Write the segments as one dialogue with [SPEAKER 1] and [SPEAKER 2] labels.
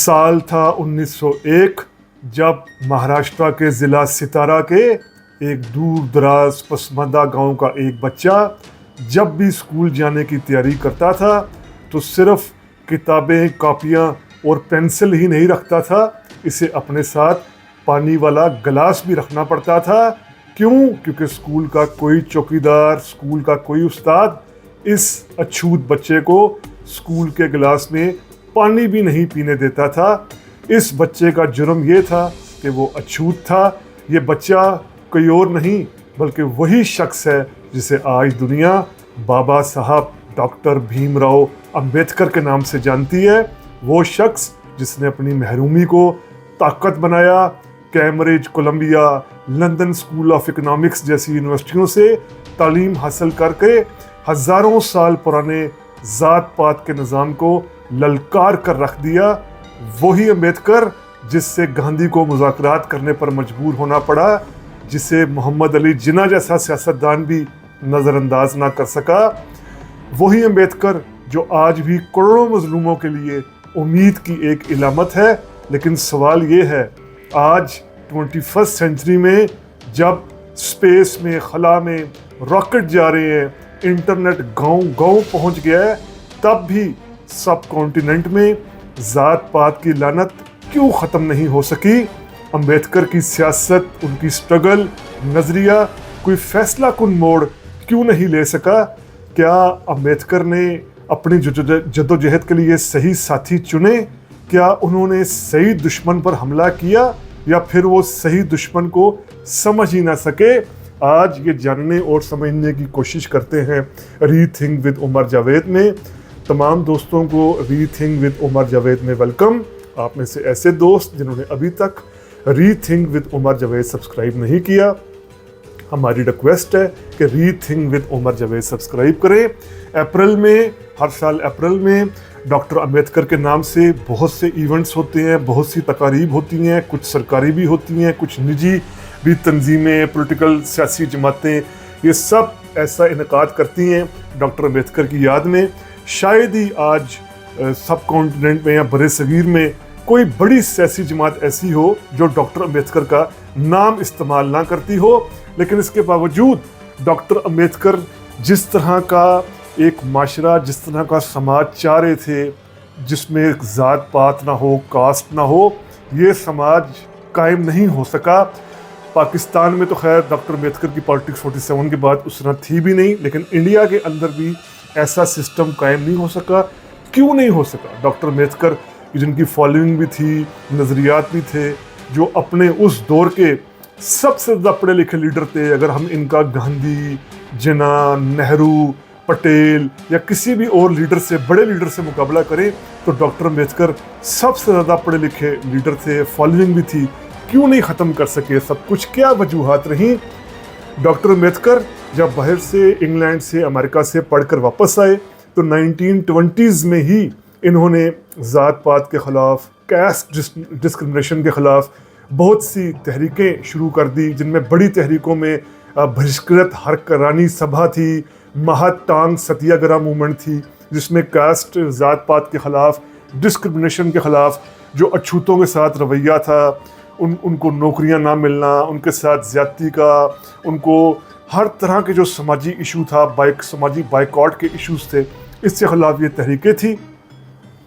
[SPEAKER 1] साल था 1901 जब महाराष्ट्र के ज़िला सितारा के एक दूर दराज पसमानदा गांव का एक बच्चा जब भी स्कूल जाने की तैयारी करता था तो सिर्फ किताबें, कॉपियां और पेंसिल ही नहीं रखता था, इसे अपने साथ पानी वाला गिलास भी रखना पड़ता था। क्यों? क्योंकि स्कूल का कोई चौकीदार, स्कूल का कोई उस्ताद इस अछूत बच्चे को स्कूल के गिलास में पानी भी नहीं पीने देता था। इस बच्चे का जुर्म ये था कि वो अछूत था। ये बच्चा कोई और नहीं बल्कि वही शख्स है जिसे आज दुनिया बाबा साहब डॉक्टर भीमराव अंबेडकर के नाम से जानती है। वो शख्स जिसने अपनी महरूमी को ताकत बनाया, Cambridge, Columbia, London School of Economics जैसी यूनिवर्सिटियों से तालीम हासिल करके हज़ारों साल पुराने ज़ात पात के निज़ाम को ललकार कर रख दिया। वही अंबेडकर जिससे गांधी को मुज़ाकरात करने पर मजबूर होना पड़ा, जिसे मोहम्मद अली जिन्ना जैसा सियासतदान भी नज़रअंदाज ना कर सका। वही अंबेडकर जो आज भी करोड़ों मजलूमों के लिए उम्मीद की एक इलामत है। लेकिन सवाल ये है, आज 21वीं सेंचुरी में जब स्पेस में, खला में रॉकेट जा रहे हैं, इंटरनेट गांव गांव पहुंच गया है, तब भी सब कॉन्टिनेंट में ज़ात पात की लानत क्यों ख़त्म नहीं हो सकी? अंबेडकर की सियासत, उनकी स्ट्रगल, नज़रिया कोई फैसला कुन मोड़ क्यों नहीं ले सका? क्या अंबेडकर ने अपनी जद्दोजहद के लिए सही साथी चुने? क्या उन्होंने सही दुश्मन पर हमला किया या फिर वो सही दुश्मन को समझ ही ना सके? आज ये जानने और समझने की कोशिश करते हैं रीथिंक विद उमर जावेद में। तमाम दोस्तों को रीथिंक विद उमर जावेद में वेलकम। आप में से ऐसे दोस्त जिन्होंने अभी तक rethink with Umar Javed subscribe नहीं किया, हमारी रिक्वेस्ट है कि rethink with Umar Javed subscribe करें। अप्रैल में, हर साल अप्रैल में डॉक्टर अंबेडकर के नाम से बहुत से इवेंट्स होते हैं, बहुत सी तकारीब होती हैं, कुछ सरकारी भी होती हैं, कुछ निजी भी तंजीमें, पॉलिटिकल सियासी जमातें, ये सब ऐसा इनकाद करती हैं डॉक्टर अंबेडकर की याद में। शायद ही आज सब कॉन्टिनेंट में या बड़े सगीर में कोई बड़ी सियासी जमात ऐसी हो जो डॉक्टर अंबेडकर का नाम इस्तेमाल ना करती हो। लेकिन इसके बावजूद डॉक्टर अंबेडकर जिस तरह का एक माशरा, जिस तरह का समाज चाह रहे थे, जिसमें ज़ात पात ना हो, कास्ट ना हो, ये समाज कायम नहीं हो सका। पाकिस्तान में तो खैर डॉक्टर अंबेडकर की पॉलिटिक्स 47 के बाद उस तरह थी भी नहीं, लेकिन इंडिया के अंदर भी ऐसा सिस्टम कायम नहीं हो सका। क्यों नहीं हो सका? डॉक्टर अंबेडकर जिनकी फॉलोइंग भी थी, नज़रियात भी थे, जो अपने उस दौर के सबसे ज़्यादा पढ़े लिखे लीडर थे। अगर हम इनका गांधी, जिन्ना, नेहरू, पटेल या किसी भी और लीडर से, बड़े लीडर से मुकाबला करें तो डॉक्टर अंबेडकर सबसे ज़्यादा पढ़े लिखे लीडर थे, फॉलोइंग भी थी। क्यों नहीं ख़त्म कर सके सब कुछ? क्या वजूहात रहीं? डॉक्टर अंबेडकर जब बाहर से, इंग्लैंड से, अमेरिका से पढ़कर वापस आए तो 1920s में ही इन्होंने ज़ात पात के ख़िलाफ़, कैस्ट डिस्क्रिमिनेशन के ख़िलाफ़ बहुत सी तहरीकें शुरू कर दी, जिनमें बड़ी तहरीकों में बहिष्कृत हरकरानी सभा थी, महाटांग सत्याग्रह मूवमेंट थी, जिसमें कास्ट, ज़ात पात के ख़िलाफ़, डिस्क्रिमिनेशन के ख़िलाफ़ जो अछूतों के साथ रवैया था, उनको नौकरियां ना मिलना, उनके साथ ज़्यादती का, उनको हर तरह के जो समाजी इशू था, समाजी बाइकआउट के इश्यूज थे, इसके ख़िलाफ़ ये तहरीकें थी।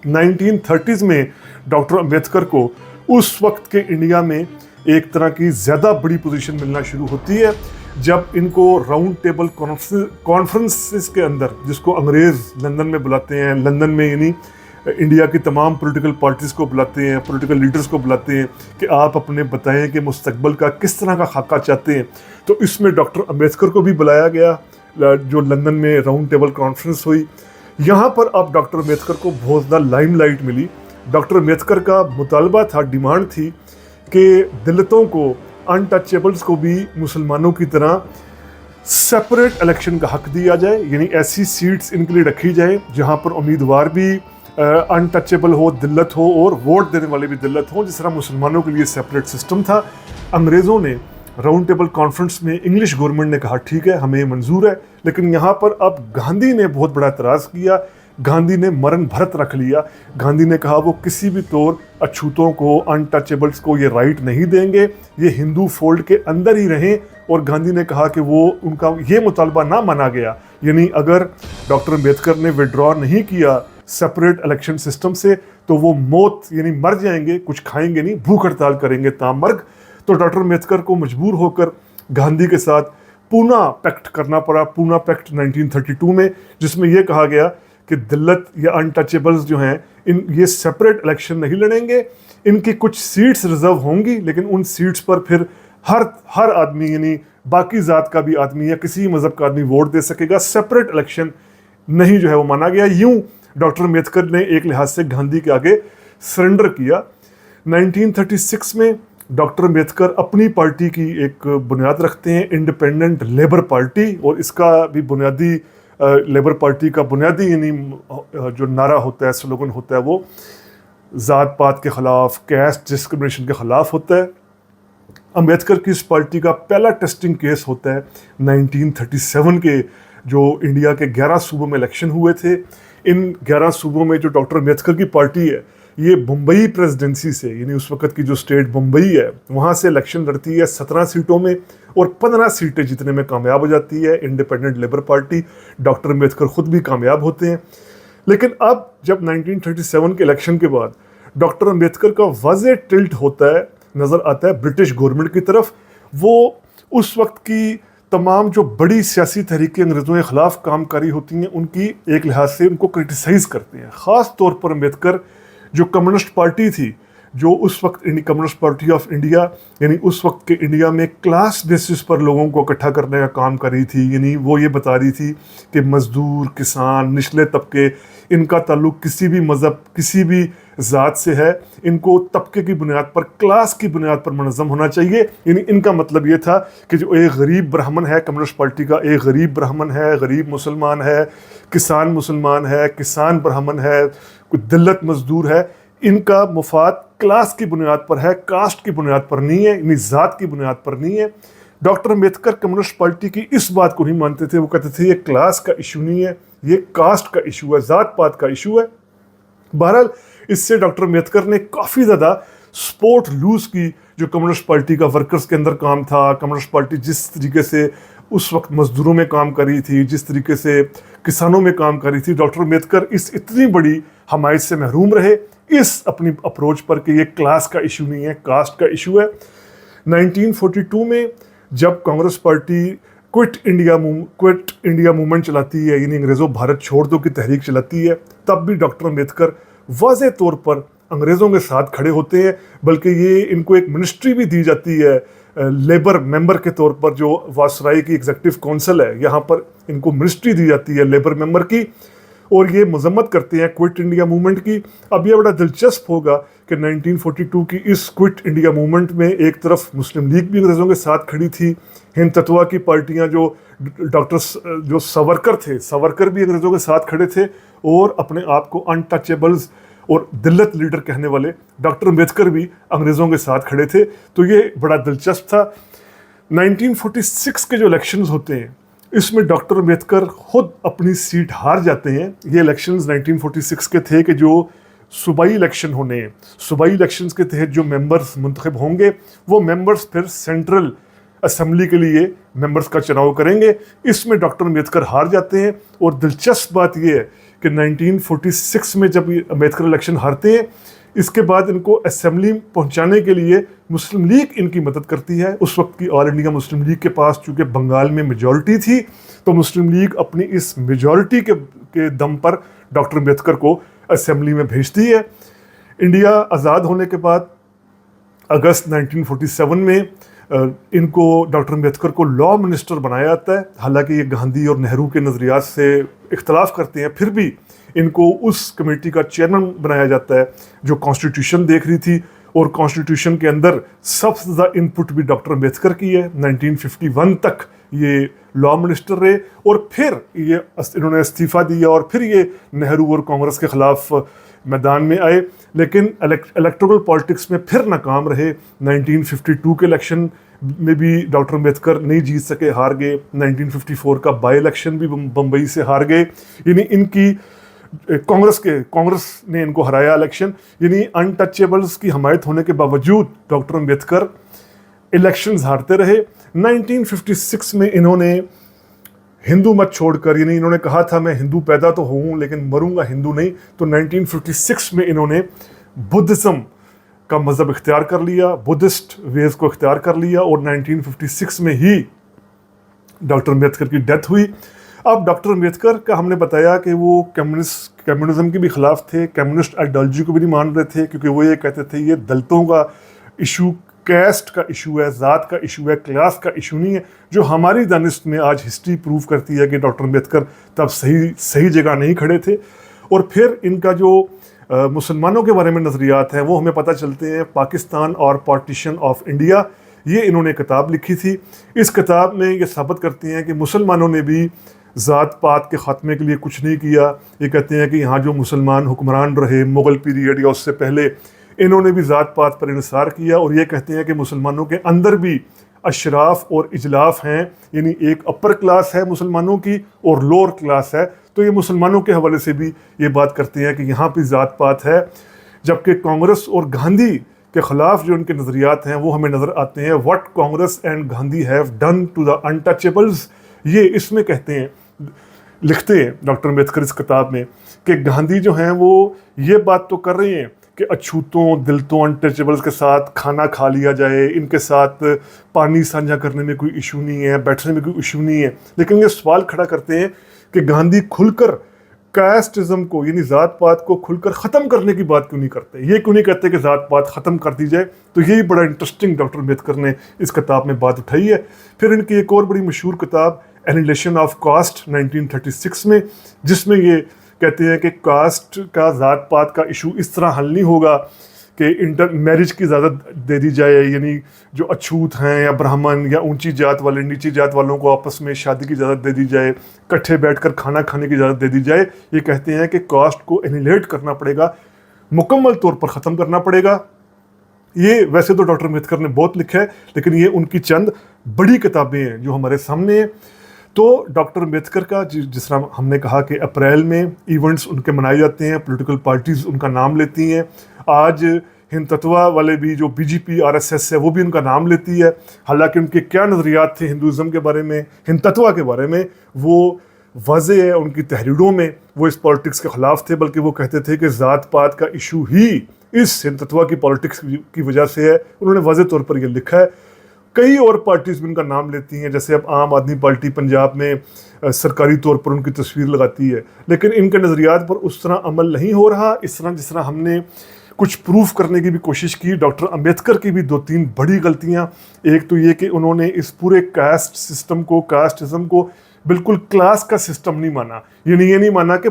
[SPEAKER 1] 1930s में डॉक्टर अंबेडकर को उस वक्त के इंडिया में एक तरह की ज़्यादा बड़ी पोजीशन मिलना शुरू होती है जब इनको राउंड टेबल कॉन्फ्रेंसेस के अंदर, जिसको अंग्रेज़ लंदन में बुलाते हैं, लंदन में यानी इंडिया की तमाम पॉलिटिकल पार्टीज़ को बुलाते हैं, पॉलिटिकल लीडर्स को बुलाते हैं कि आप अपने बताएं कि मुस्तकबिल का किस तरह का खाका चाहते हैं। तो इसमें डॉक्टर अंबेडकर को भी बुलाया गया, जो लंदन में राउंड टेबल कॉन्फ्रेंस हुई। यहाँ पर अब डॉक्टर अंबेडकर को बहुत ज़्यादा लाइमलाइट मिली। डॉक्टर अंबेडकर का मुतालबा था, डिमांड थी कि दलितों को, अनटचेबल्स को भी मुसलमानों की तरह सेपरेट इलेक्शन का हक दिया जाए, यानी ऐसी सीट्स इनके लिए रखी जाए जहाँ पर उम्मीदवार भी अनटचेबल हो, दिल्लत हो और वोट देने वाले भी दिल्लत हो, जिस तरह मुसलमानों के लिए सेपरेट सिस्टम था। अंग्रेज़ों ने राउंड टेबल कॉन्फ्रेंस में, इंग्लिश गवर्नमेंट ने कहा ठीक है, हमें मंजूर है। लेकिन यहाँ पर अब गांधी ने बहुत बड़ा एतराज़ किया। गांधी ने मरण भरत रख लिया। गांधी ने कहा वो किसी भी तौर अछूतों को, अनटचेबल्स को ये राइट नहीं देंगे, ये हिंदू फोल्ड के अंदर ही रहें। और गांधी ने कहा कि वो उनका ये मुतालबा ना माना गया, यानी अगर डॉक्टर अम्बेडकर ने विड्रॉ नहीं किया सेपरेट इलेक्शन सिस्टम से तो वो मौत यानी मर जाएंगे, कुछ खाएंगे नहीं, भूख हड़ताल करेंगे तामर्ग। तो डॉक्टर अम्बेडकर को मजबूर होकर गांधी के साथ पूना पैक्ट करना पड़ा, पूना पैक्ट 1932 में, जिसमें यह कहा गया कि दलित या अनटचेबल्स जो हैं ये सेपरेट इलेक्शन नहीं लड़ेंगे, इनकी कुछ सीट्स रिजर्व होंगी लेकिन उन सीट्स पर फिर हर आदमी यानी बाकी जात का भी आदमी या किसी मजहब का आदमी वोट दे सकेगा, सेपरेट इलेक्शन नहीं जो है वो माना गया। यूं डॉक्टर अम्बेडकर ने एक लिहाज से गांधी के आगे सरेंडर किया। 1936 में डॉक्टर अम्बेडकर अपनी पार्टी की एक बुनियाद रखते हैं, इंडिपेंडेंट लेबर पार्टी, और इसका भी बुनियादी लेबर पार्टी का बुनियादी यानी जो नारा होता है, स्लोगन होता है, वो ज़ात पात के ख़िलाफ़, कैस्ट डिस्क्रिमिनेशन के ख़िलाफ़ होता है। अम्बेडकर की इस पार्टी का पहला टेस्टिंग केस होता है 1937 के, जो इंडिया के 11 सूबों में इलेक्शन हुए थे। इन 11 सूबों में जो डॉक्टर अम्बेडकर की पार्टी है ये मुंबई प्रेसिडेंसी से, यानी उस वक्त की जो स्टेट मुंबई है वहाँ से इलेक्शन लड़ती है 17 सीटों में, और 15 सीटें जीतने में कामयाब हो जाती है independent labour party. Doctor Ambedkar खुद भी कामयाब होते हैं। लेकिन अब जब 1937 के इलेक्शन के बाद डॉक्टर अम्बेडकर का वाज़ेह टिल्ट होता है, नज़र आता है ब्रिटिश गवर्नमेंट की तरफ। वो उस वक्त की तमाम जो बड़ी सियासी तहरीकें अंग्रेज़ों के ख़िलाफ़ कामकारी होती हैं उनकी एक लिहाज से उनको क्रिटिसाइज़ करते हैं। ख़ास तौर पर अम्बेडकर जो कम्युनिस्ट पार्टी थी, जो उस वक्त कम्युनिस्ट पार्टी ऑफ इंडिया, यानी उस वक्त के इंडिया में क्लास बेसिस पर लोगों को इकट्ठा करने का काम कर रही थी। यानी वो ये बता रही थी कि मज़दूर, किसान, निचले तबके, इनका ताल्लुक किसी भी मज़हब, किसी भी ज़ात से है, इनको तबके की बुनियाद पर, क्लास की बुनियाद पर मुनज़्ज़म होना चाहिए। यानी इनका मतलब ये था कि जो एक गरीब ब्राह्मण है, कम्युनिस्ट पार्टी का एक गरीब ब्राह्मण है, गरीब मुसलमान है, किसान मुसलमान है, किसान ब्राह्मण है, कोई दलित मजदूर है, इनका मुफाद क्लास की बुनियाद पर है, कास्ट की बुनियाद पर नहीं है, यानी ज़ात की बुनियाद पर नहीं है। डॉक्टर अम्बेडकर कम्युनिस्ट पार्टी की इस बात को नहीं मानते थे। वो कहते थे ये क्लास का इशू नहीं है, ये कास्ट का इशू है, ज़ात पात का इशू है। बहरहाल इससे डॉक्टर अम्बेडकर ने काफ़ी ज़्यादा सपोर्ट लूज़ की जो कम्युनिस्ट पार्टी का वर्कर्स के अंदर काम था। कम्युनिस्ट पार्टी जिस तरीके से उस वक्त मजदूरों में काम कर रही थी, जिस तरीके से किसानों में काम कर रही थी, डॉक्टर अम्बेडकर इस इतनी बड़ी हमायत से महरूम रहे इस अपनी अप्रोच पर कि ये क्लास का इशू नहीं है, कास्ट का इशू है। 1942 में जब Congress party quit India movement चलाती है, यानी अंग्रेज़ों भारत छोड़ दो की तहरीक चलाती है, तब भी डॉक्टर अम्बेडकर वाज़ेह तौर पर अंग्रेज़ों के साथ खड़े होते हैं। बल्कि ये इनको एक मिनिस्ट्री भी दी जाती है लेबर मेंबर के तौर पर, जो वासराई की एग्जीक्यूटिव काउंसिल है, यहाँ पर इनको मिनिस्ट्री दी जाती है लेबर मेंबर की, और ये मजम्मत करते हैं क्विट इंडिया मूवमेंट की। अब यह बड़ा दिलचस्प होगा कि 1942 की इस क्विट इंडिया मूवमेंट में एक तरफ मुस्लिम लीग भी अंग्रेज़ों के साथ खड़ी थी, हिंदुत्वा की पार्टियां जो डॉक्टर जो सावरकर थे, सावरकर भी अंग्रेज़ों के साथ खड़े थे, और अपने आप को अनटचेबल्स और दलित लीडर कहने वाले डॉक्टर अम्बेडकर भी अंग्रेज़ों के साथ खड़े थे। तो ये बड़ा दिलचस्प था। 1946 के जो इलेक्शंस होते हैं इसमें डॉक्टर अम्बेडकर खुद अपनी सीट हार जाते हैं। ये इलेक्शंस 1946 के थे कि जो सूबाई इलेक्शन होने हैं, सूबाई इलेक्शंस के तहत जो मेंबर्स मुंतखब होंगे वो मेंबर्स फिर सेंट्रल असेंबली के लिए मेंबर्स का चुनाव करेंगे। इसमें डॉक्टर अम्बेडकर हार जाते हैं। और दिलचस्प बात यह है कि 1946 में जब अम्बेडकर इलेक्शन हारते हैं, इसके बाद इनको असेंबली पहुंचाने के लिए मुस्लिम लीग इनकी मदद करती है। उस वक्त की ऑल इंडिया मुस्लिम लीग के पास चूँकि बंगाल में मेजॉरिटी थी, तो मुस्लिम लीग अपनी इस मेजॉरिटी के दम पर डॉक्टर अम्बेडकर को असेंबली में भेजती है। इंडिया आज़ाद होने के बाद अगस्त 1947 में इनको डॉक्टर अम्बेडकर को लॉ मिनिस्टर बनाया जाता है। हालांकि ये गांधी और नेहरू के नज़रियात से इख्तलाफ करते हैं, फिर भी इनको उस कमेटी का चेयरमैन बनाया जाता है जो कॉन्स्टिट्यूशन देख रही थी। और कॉन्स्टिट्यूशन के अंदर सबसे ज़्यादा इनपुट भी डॉक्टर अम्बेडकर की है। 1951 तक ये लॉ मिनिस्टर रहे, और फिर ये इन्होंने इस्तीफ़ा दिया, और फिर ये नेहरू और कांग्रेस के ख़िलाफ़ मैदान में आए, लेकिन इलेक्टोरल पॉलिटिक्स में फिर नाकाम रहे। 1952 के इलेक्शन में भी डॉक्टर अम्बेडकर नहीं जीत सके, हार गए। 1954 का बाई इलेक्शन भी बम्बई से हार गए। यानी इनकी कांग्रेस ने इनको हराया इलेक्शन, यानी अनटचेबल्स की हमायत होने के बावजूद डॉक्टर अंबेडकर इलेक्शंस हारते रहे। 1956 में इन्होंने हिंदू मत छोड़कर, यानी इन्होंने कहा था मैं हिंदू पैदा तो हूँ लेकिन मरूंगा हिंदू नहीं, तो 1956 में इन्होंने बुद्धिज्म का मजहब इख्तियार कर लिया, बुद्धिस्ट वेज को इख्तियार कर लिया, और 1956 में ही डॉक्टर अंबेडकर की डेथ हुई। अब डॉक्टर अंबेडकर का हमने बताया कि वो कम्युनिज्म के भी खिलाफ थे, कम्युनिस्ट आइडियोलॉजी को भी नहीं मान रहे थे, क्योंकि वो ये कहते थे ये दलितों का इशू, कैस्ट का इशू है, ज़ात का इशू है, क्लास का इशू नहीं है, जो हमारी दानिश में आज हिस्ट्री प्रूव करती है कि डॉक्टर अंबेडकर तब सही जगह नहीं खड़े थे। और फिर इनका जो मुसलमानों के बारे में नज़रियात हैं वो हमें पता चलते हैं पाकिस्तान और पार्टीशन ऑफ इंडिया, ये इन्होंने किताब लिखी थी। इस किताब में ये साबित करती हैं कि मुसलमानों ने भी ज़ात पात के ख़ात्मे के लिए कुछ नहीं किया। ये कहते हैं कि यहाँ जो मुसलमान हुक्मरान रहे मुग़ल पीरियड या उससे पहले, इन्होंने भी ज़ात पात पर इंसार किया, और ये कहते हैं कि मुसलमानों के अंदर भी अशराफ और इजलाफ हैं, यानी एक अपर क्लास है मुसलमानों की और लोअर क्लास है। तो ये मुसलमानों के हवाले से भी ये बात करते हैं कि यहाँ भी ज़ात पात है। जबकि कांग्रेस और गांधी के ख़िलाफ़ जो उनके नज़रियात हैं वो हमें नज़र आते हैं। What Congress and Gandhi have done to the untouchables, ये इसमें कहते हैं, लिखते हैं डॉक्टर अंबेडकर इस किताब में कि गांधी जो हैं वो ये बात तो कर रहे हैं कि अछूतों दिलतों अनटचेबल्स के साथ खाना खा लिया जाए, इनके साथ पानी साझा करने में कोई इशू नहीं है, बैठने में कोई इशू नहीं है, लेकिन ये सवाल खड़ा करते हैं कि गांधी खुलकर कास्टिज्म को, यानी ज़ात पात को खुलकर ख़त्म करने की बात क्यों नहीं करते, ये क्यों नहीं कहते कि ज़ात पात ख़त्म कर दी जाए। तो यही बड़ा इंटरेस्टिंग डॉक्टर अंबेडकर ने इस किताब में बात उठाई है। फिर इनकी एक और बड़ी मशहूर किताब एनिहिलेशन ऑफ कास्ट 1936 में, जिसमें ये कहते हैं कि कास्ट का, ज़ात पात का इशू इस तरह हल नहीं होगा कि इंटर मैरिज की इजाज़त दे दी जाए, यानी जो अछूत हैं या ब्राह्मण या ऊंची जात वाले नीची जात वालों को आपस में शादी की इजाज़त दे दी जाए, इकट्ठे बैठकर खाना खाने की इजाज़त दे दी जाए। ये कहते हैं कि कास्ट को एनिहिलेट करना पड़ेगा, मुकम्मल तौर पर ख़त्म करना पड़ेगा। ये वैसे तो डॉक्टर अंबेडकर ने बहुत लिखा है, लेकिन ये उनकी चंद बड़ी किताबें हैं जो हमारे सामने हैं। तो डॉक्टर अंबेडकर का जिस तरह हमने कहा कि अप्रैल में इवेंट्स उनके मनाए जाते हैं, पॉलिटिकल पार्टीज़ उनका नाम लेती हैं। आज हिंदुत्वा वाले भी, जो बीजेपी आरएसएस है, वो भी उनका नाम लेती है। हालांकि उनके क्या नज़रियात थे हिंदुज़म के बारे में, हिंदुत्वा के बारे में, वो वाज़ेह है उनकी तहरीरों में, वो इस पॉलिटिक्स के ख़िलाफ़ थे, बल्कि वो कहते थे कि ज़ात पात का इशू ही इस हिंदुत्वा की पॉलिटिक्स की वजह से है। उन्होंने वाज़ेह तौर पर यह लिखा है। कई और पार्टीज़ भी उनका नाम लेती हैं, जैसे अब आम आदमी पार्टी पंजाब में सरकारी तौर पर उनकी तस्वीर लगाती है, लेकिन इनके नज़रियात पर उस तरह अमल नहीं हो रहा इस तरह जिस तरह हमने कुछ प्रूफ करने की भी कोशिश की। डॉक्टर अंबेडकर की भी 2-3 बड़ी गलतियां, एक तो ये कि उन्होंने इस पूरे कास्ट सिस्टम को, कास्टिज्म को बिल्कुल क्लास का सिस्टम नहीं माना। ये नहीं माना कि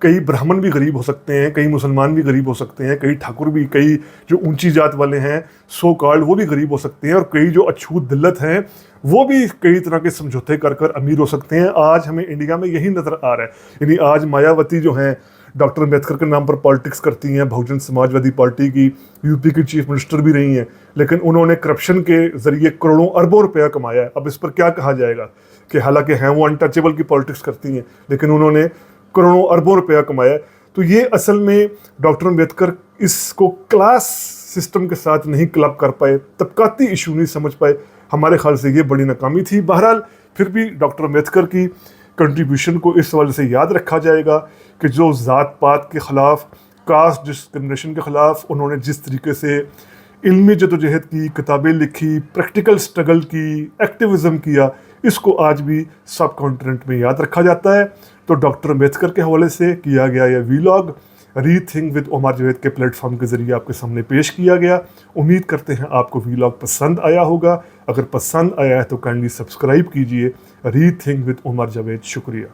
[SPEAKER 1] कई ब्राह्मण भी गरीब हो सकते हैं, कई मुसलमान भी गरीब हो सकते हैं, कई ठाकुर भी, कई जो ऊंची जात वाले हैं सो कॉल्ड वो भी गरीब हो सकते हैं, और कई जो अछूत दिल्लत हैं वो भी कई तरह के समझौते कर कर अमीर हो सकते हैं। आज हमें इंडिया में यही नज़र आ रहा है। यानी आज मायावती जो हैं डॉक्टर अंबेडकर के नाम पर पॉलिटिक्स करती हैं, बहुजन समाजवादी पार्टी की यूपी की चीफ मिनिस्टर भी रही हैं, लेकिन उन्होंने करप्शन के ज़रिए करोड़ों अरबों रुपया कमाया है। अब इस पर क्या कहा जाएगा कि हालांकि हैं वो अनटचेबल की पॉलिटिक्स करती हैं, लेकिन उन्होंने करोड़ों अरबों रुपया कमाया। तो ये असल में डॉक्टर अंबेडकर इसको क्लास सिस्टम के साथ नहीं क्लब कर पाए, तबकाती इशू नहीं समझ पाए। हमारे ख्याल से ये बड़ी नाकामी थी। बहरहाल फिर भी डॉक्टर अंबेडकर की कंट्रीब्यूशन को इस वजह से याद रखा जाएगा कि जो ज़ात पात के ख़िलाफ़, कास्ट डिस्क्रिमिनेशन के ख़िलाफ़ उन्होंने जिस तरीके से इल्मी जदोजहद की, किताबें लिखी, प्रैक्टिकल स्ट्रगल की, एक्टिविज़म किया, इसको आज भी सब कॉन्टिनेंट में याद रखा जाता है। तो डॉक्टर अंबेडकर के हवाले से किया गया यह vlog rethink with Omar Javed के प्लेटफॉर्म के ज़रिए आपके सामने पेश किया गया। उम्मीद करते हैं आपको वीलॉग पसंद आया होगा। अगर पसंद आया है तो काइंडली सब्सक्राइब कीजिए। Rethink with Omar Javed. शुक्रिया।